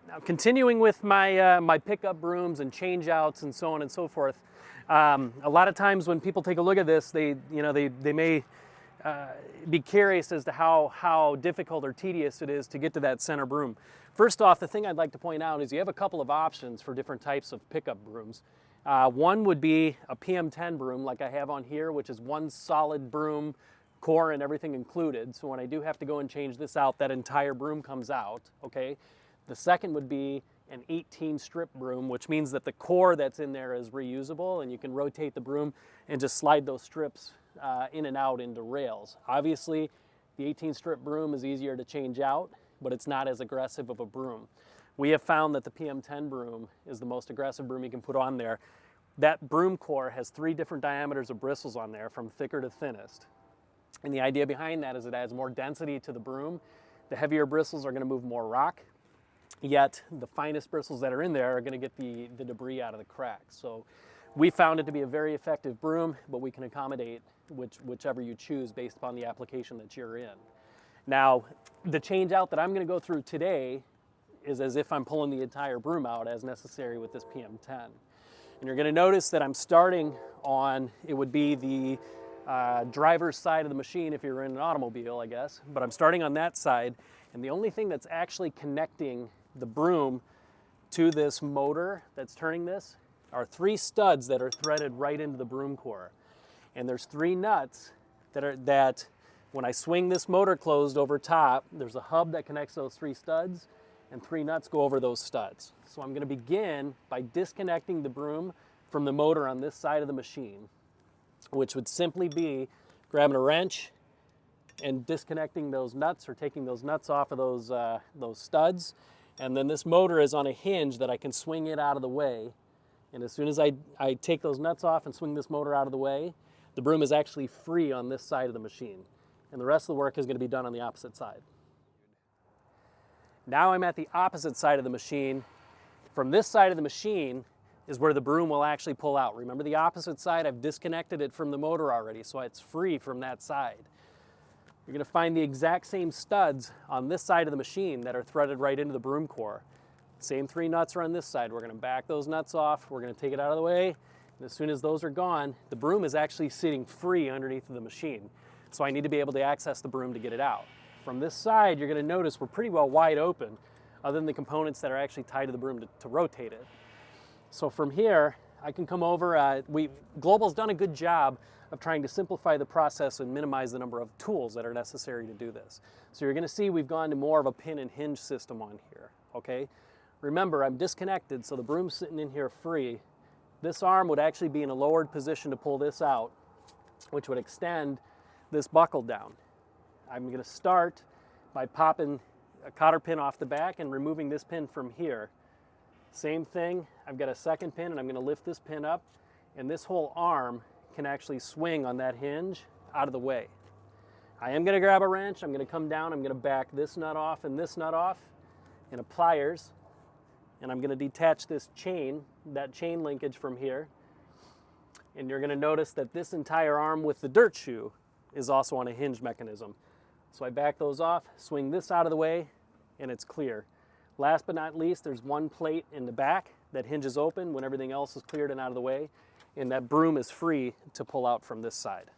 Now, continuing with my my pickup brooms and change outs and so on and so forth, a lot of times when people take a look at this, they may be curious as to how difficult or tedious it is to get to that center broom. First off, the thing I'd like to point out is you have a couple of options for different types of pickup brooms. One would be a PM10 broom like I have on here, which is one solid broom, core and everything included. So when I do have to go and change this out, that entire broom comes out, okay? The second would be an 18 strip broom, which means that the core that's in there is reusable and you can rotate the broom and just slide those strips in and out into rails. Obviously, the 18 strip broom is easier to change out, but it's not as aggressive of a broom. We have found that the PM10 broom is the most aggressive broom you can put on there. That broom core has 3 different diameters of bristles on there, from thicker to thinnest. And the idea behind that is it adds more density to the broom. The heavier bristles are going to move more rock, yet the finest bristles that are in there are going to get the debris out of the cracks. So we found it to be a very effective broom, but we can accommodate whichever you choose based upon the application that you're in. Now, the change out that I'm going to go through today is as if I'm pulling the entire broom out as necessary with this PM10. And you're going to notice that I'm starting on, it would be the driver's side of the machine if you're in an automobile, I guess, but I'm starting on that side, and the only thing that's actually connecting the broom to this motor that's turning this are 3 studs that are threaded right into the broom core. And there's 3 nuts that when I swing this motor closed over top, there's a hub that connects those 3 studs, and 3 nuts go over those studs. So I'm going to begin by disconnecting the broom from the motor on this side of the machine, which would simply be grabbing a wrench and disconnecting those nuts or taking those nuts off of those studs. And then this motor is on a hinge that I can swing it out of the way. And as soon as I take those nuts off and swing this motor out of the way, the broom is actually free on this side of the machine. And the rest of the work is going to be done on the opposite side. Now I'm at the opposite side of the machine. From this side of the machine is where the broom will actually pull out. Remember, the opposite side, I've disconnected it from the motor already, so it's free from that side. You're going to find the exact same studs on this side of the machine that are threaded right into the broom core. Same 3 nuts are on this side. We're going to back those nuts off. We're going to take it out of the way. And as soon as those are gone, the broom is actually sitting free underneath the machine. So I need to be able to access the broom to get it out. From this side, you're going to notice we're pretty well wide open, other than the components that are actually tied to the broom to rotate it. So from here, I can come over. Global's done a good job of trying to simplify the process and minimize the number of tools that are necessary to do this. So you're going to see we've gone to more of a pin and hinge system on here, okay? Remember, I'm disconnected, so the broom's sitting in here free. This arm would actually be in a lowered position to pull this out, which would extend this buckle down. I'm going to start by popping a cotter pin off the back and removing this pin from here. Same thing, I've got a second pin and I'm going to lift this pin up, and this whole arm can actually swing on that hinge out of the way. I am going to grab a wrench, I'm going to come down, I'm going to back this nut off and this nut off in a pliers, and I'm going to detach this chain, that chain linkage from here, and you're going to notice that this entire arm with the dirt shoe is also on a hinge mechanism. So I back those off, swing this out of the way, and it's clear. Last but not least, there's one plate in the back that hinges open when everything else is cleared and out of the way, and that broom is free to pull out from this side.